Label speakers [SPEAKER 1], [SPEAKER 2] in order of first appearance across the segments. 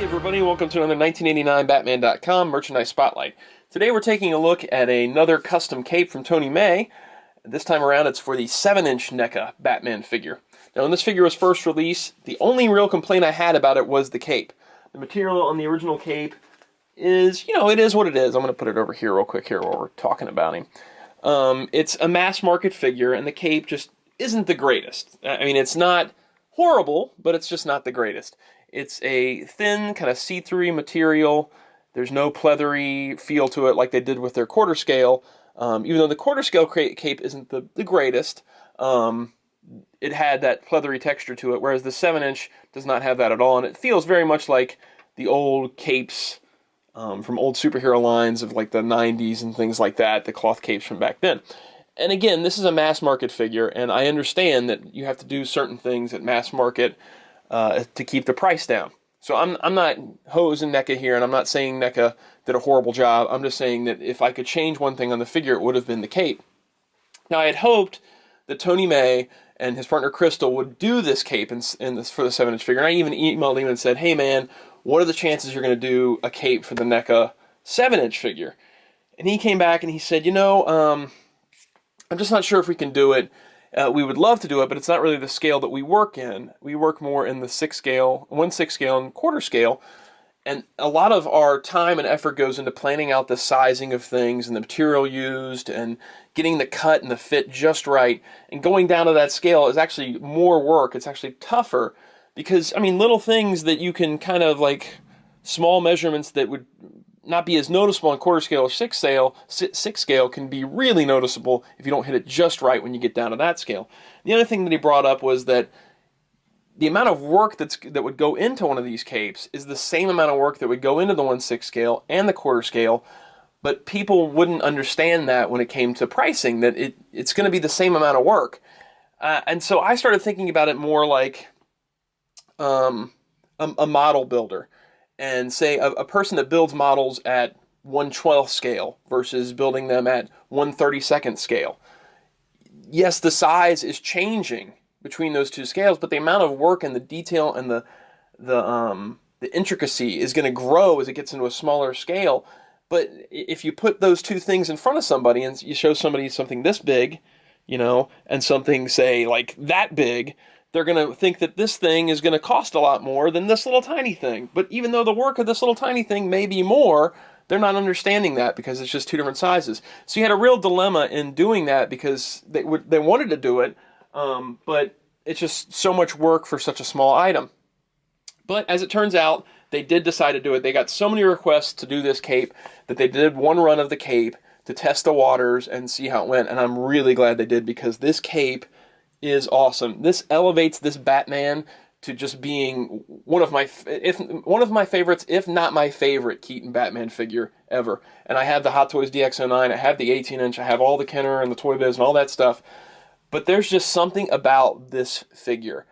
[SPEAKER 1] everybody, welcome to another 1989 Batman.com merchandise spotlight. Today we're taking a look at another custom cape from Tony May. This time around it's for the 7-inch NECA Batman figure. Now when this figure was first released, the only real complaint I had about it was the cape. The material on the original cape is, it is what it is. I'm going to put it over here real quick here while we're talking about him. It's a mass market figure and the cape just isn't the greatest. I mean, it's not horrible, but it's just not the greatest. It's a thin, kind of see-through material. There's no pleathery feel to it like they did with their quarter scale. Even though the quarter scale cape isn't the greatest, it had that pleathery texture to it, whereas the 7-inch does not have that at all. And it feels very much like the old capes from old superhero lines of like the 90s and things like that, the cloth capes from back then. And again, this is a mass market figure, and I understand that you have to do certain things at mass market to keep the price down. So I'm not hosing NECA here, and I'm not saying NECA did a horrible job. I'm just saying that if I could change one thing on the figure, it would have been the cape. Now, I had hoped that Tony May and his partner Crystal would do this cape for the 7-inch figure. And I even emailed him and said, hey man, what are the chances you're going to do a cape for the NECA 7-inch figure? And he came back and he said, I'm just not sure if we can do it. We would love to do it, but it's not really the scale that we work in. We work more in the 1/6 scale and quarter scale. And a lot of our time and effort goes into planning out the sizing of things and the material used and getting the cut and the fit just right. And going down to that scale is actually more work. It's actually tougher because, little things that you can kind of like, small measurements that would not be as noticeable on quarter scale or 6 scale can be really noticeable if you don't hit it just right when you get down to that scale. The other thing that he brought up was that the amount of work that would go into one of these capes is the same amount of work that would go into the 1/6 scale and the quarter scale, but people wouldn't understand that when it came to pricing, that it's going to be the same amount of work. And so I started thinking about it more like a model builder. And say a person that builds models at 1/12 scale versus building them at 1/32 scale. Yes, the size is changing between those two scales, but the amount of work and the detail and the intricacy is going to grow as it gets into a smaller scale. But if you put those two things in front of somebody and you show somebody something this big, and something, say, like that big, they're going to think that this thing is going to cost a lot more than this little tiny thing. But even though the work of this little tiny thing may be more, they're not understanding that because it's just two different sizes. So you had a real dilemma in doing that because they wanted to do it, but it's just so much work for such a small item. But as it turns out, they did decide to do it. They got so many requests to do this cape that they did one run of the cape to test the waters and see how it went. And I'm really glad they did because this cape is awesome. This elevates this Batman to just being one of my favorites, if not my favorite Keaton Batman figure ever. And I have the Hot Toys DX09, I have the 18-inch, I have all the Kenner and the Toy Biz and all that stuff. But there's just something about this figure.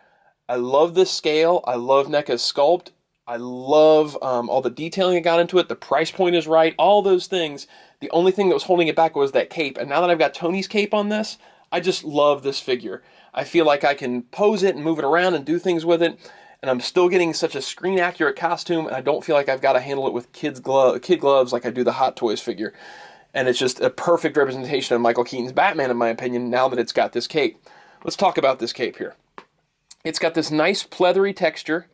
[SPEAKER 1] I love this scale. I love NECA's sculpt. I love all the detailing I got into it. The price point is right. All those things. The only thing that was holding it back was that cape. And now that I've got Tony's cape on this, I just love this figure. I feel like I can pose it and move it around and do things with it, and I'm still getting such a screen-accurate costume, and I don't feel like I've got to handle it with kid gloves like I do the Hot Toys figure. And it's just a perfect representation of Michael Keaton's Batman, in my opinion, now that it's got this cape. Let's talk about this cape here. It's got this nice pleathery texture.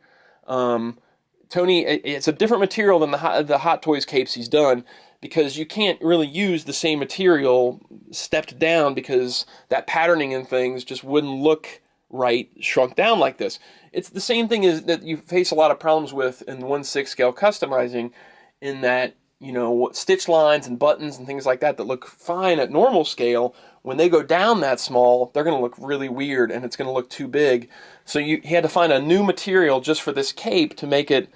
[SPEAKER 1] Tony, it's a different material than the Hot Toys capes he's done, because you can't really use the same material stepped down because that patterning and things just wouldn't look right shrunk down like this. It's the same thing as that you face a lot of problems with in 1/6 scale customizing, in that, stitch lines and buttons and things like that look fine at normal scale, when they go down that small, they're going to look really weird and it's going to look too big. So he had to find a new material just for this cape to make it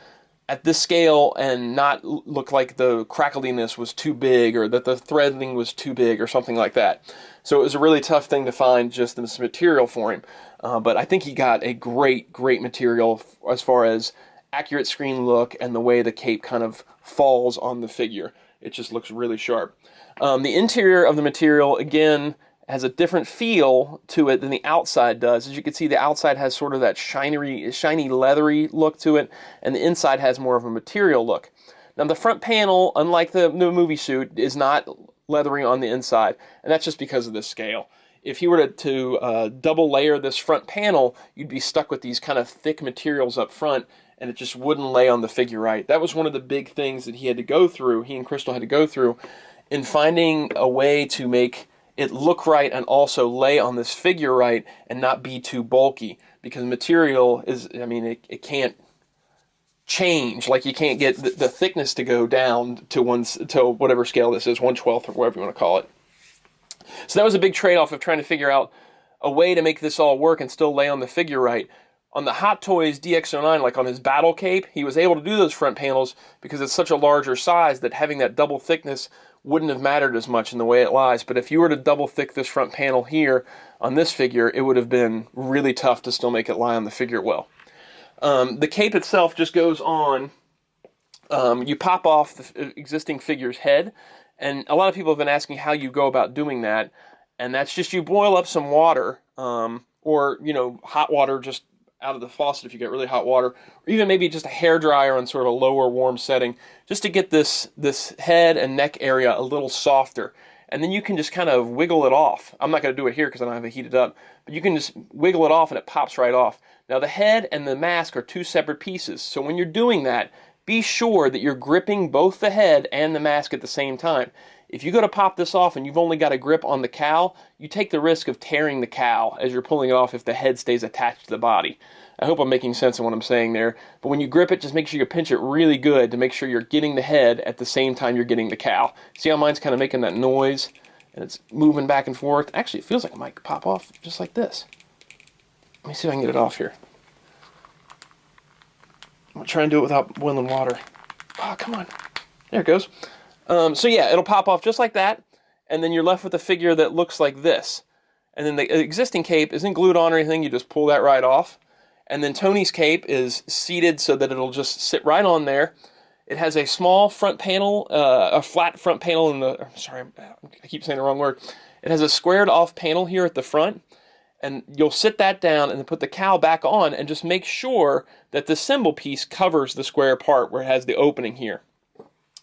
[SPEAKER 1] at this scale and not look like the crackliness was too big or that the threading was too big or something like that. So it was a really tough thing to find just this material for him. But I think he got a great material as far as accurate screen look and the way the cape kind of falls on the figure. It just looks really sharp. The interior of the material, again, has a different feel to it than the outside does. As you can see, the outside has sort of that shiny, leathery look to it, and the inside has more of a material look. Now, the front panel, unlike the movie suit, is not leathery on the inside, and that's just because of this scale. If you were to double layer this front panel, you'd be stuck with these kind of thick materials up front, and it just wouldn't lay on the figure right. That was one of the big things that he and Crystal had to go through in finding a way to make it look right and also lay on this figure right and not be too bulky, because material is, I mean, it can't change. Like, you can't get the thickness to go down to whatever scale this is, 1/12 or whatever you want to call it. So that was a big trade-off of trying to figure out a way to make this all work and still lay on the figure right. On the Hot Toys DX09, like on his battle cape, he was able to do those front panels because it's such a larger size that having that double thickness wouldn't have mattered as much in the way it lies. But if you were to double thick this front panel here on this figure, it would have been really tough to still make it lie on the figure well. The cape itself just goes on. You pop off the existing figure's head, and a lot of people have been asking how you go about doing that, and that's just you boil up some water, or hot water just out of the faucet if you get really hot water, or even maybe just a hairdryer on sort of a lower warm setting, just to get this head and neck area a little softer. And then you can just kind of wiggle it off. I'm not going to do it here because I don't have it heated up, but you can just wiggle it off and it pops right off. Now, the head and the mask are two separate pieces, so when you're doing that, be sure that you're gripping both the head and the mask at the same time. If you go to pop this off and you've only got a grip on the cowl, you take the risk of tearing the cowl as you're pulling it off if the head stays attached to the body. I hope I'm making sense of what I'm saying there. But when you grip it, just make sure you pinch it really good to make sure you're getting the head at the same time you're getting the cowl. See how mine's kind of making that noise? And it's moving back and forth. Actually, it feels like it might pop off just like this. Let me see if I can get it off here. I'm going to try and do it without boiling water. Oh, come on. There it goes. So yeah, it'll pop off just like that, and then you're left with a figure that looks like this. And then the existing cape isn't glued on or anything, you just pull that right off. And then Tony's cape is seated so that it'll just sit right on there. It has a small front panel, a flat front panel in the, sorry, I keep saying the wrong word. It has a squared off panel here at the front, and you'll sit that down and then put the cowl back on and just make sure that the symbol piece covers the square part where it has the opening here.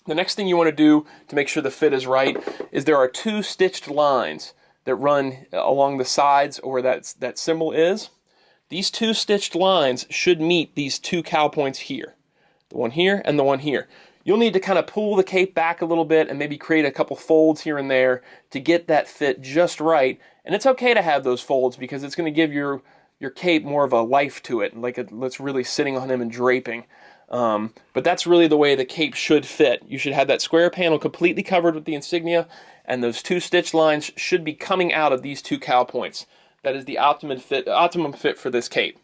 [SPEAKER 1] The next thing you want to do to make sure the fit is right is there are two stitched lines that run along the sides where that symbol is. These two stitched lines should meet these two cowl points here. The one here and the one here. You'll need to kind of pull the cape back a little bit and maybe create a couple folds here and there to get that fit just right. And it's okay to have those folds because it's going to give your cape more of a life to it, like it's really sitting on him and draping. But that's really the way the cape should fit. You should have that square panel completely covered with the insignia, and those two stitch lines should be coming out of these two cowl points. That is the optimum fit for this cape.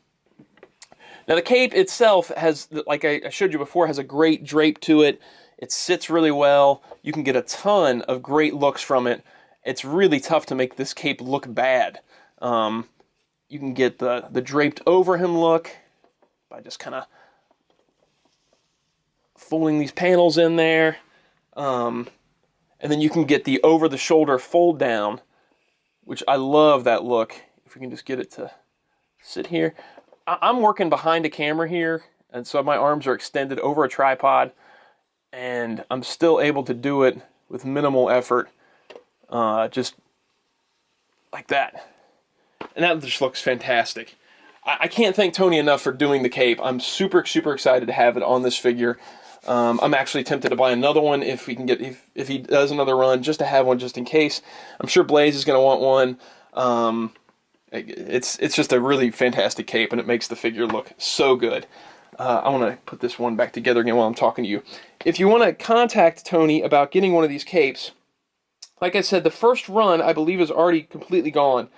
[SPEAKER 1] Now the cape itself has, like I showed you before, has a great drape to it. It sits really well. You can get a ton of great looks from it. It's really tough to make this cape look bad. You can get the draped over him look by just kind of folding these panels in there, and then you can get the over the shoulder fold down, which I love that look. If we can just get it to sit here. I'm working behind a camera here, and so my arms are extended over a tripod, and I'm still able to do it with minimal effort, just like that. And that just looks fantastic. I can't thank Tony enough for doing the cape. I'm super excited to have it on this figure. I'm actually tempted to buy another one if we can get if he does another run, just to have one just in case. I'm sure Blaze is going to want one. It's just a really fantastic cape, and it makes the figure look so good. I want to put this one back together again while I'm talking to you. If you want to contact Tony about getting one of these capes, like I said, the first run I believe is already completely gone,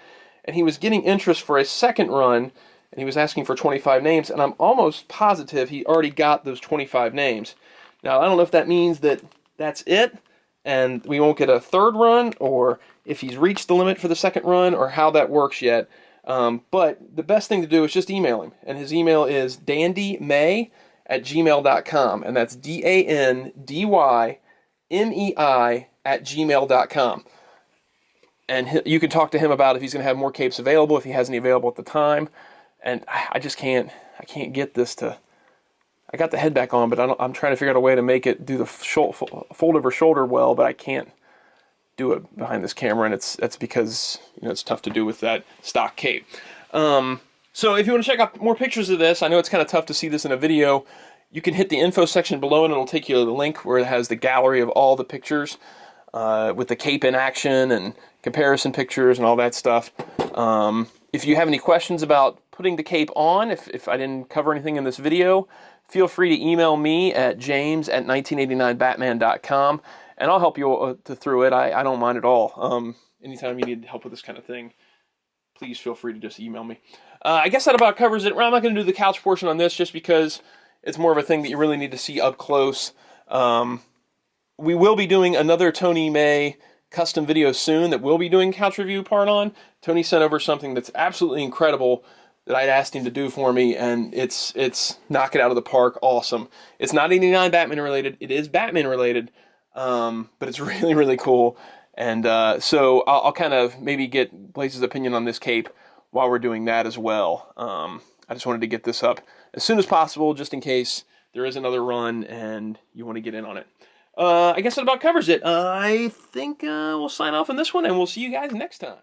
[SPEAKER 1] and he was getting interest for a second run. And he was asking for 25 names, and I'm almost positive he already got those 25 names. Now, I don't know if that means that that's it, and we won't get a third run, or if he's reached the limit for the second run, or how that works yet. But the best thing to do is just email him, and his email is dandymei@gmail.com, and that's DANDYMEI@gmail.com. and you can talk to him about if he's going to have more capes available, if he has any available at the time. And I just can't get this to. I got the head back on, but I'm trying to figure out a way to make it do the fold over shoulder well, but I can't do it behind this camera, and that's because it's tough to do with that stock cape. So if you want to check out more pictures of this, I know it's kind of tough to see this in a video. You can hit the info section below, and it'll take you to the link where it has the gallery of all the pictures with the cape in action and comparison pictures and all that stuff. If you have any questions about putting the cape on, if I didn't cover anything in this video, feel free to email me at james@1989batman.com, and I'll help you through it. I don't mind at all. Anytime you need help with this kind of thing, please feel free to just email me. I guess that about covers it. I'm not going to do the couch portion on this just because it's more of a thing that you really need to see up close. We will be doing another Tony May custom video soon that we'll be doing couch review part on. Tony sent over something that's absolutely incredible that I'd asked him to do for me, and it's knock it out of the park, awesome. It's not 89 Batman related, it is Batman related, but it's really, really cool. And so I'll kind of maybe get Blaze's opinion on this cape while we're doing that as well. I just wanted to get this up as soon as possible, just in case there is another run and you want to get in on it. I guess that about covers it. I think we'll sign off on this one, and we'll see you guys next time.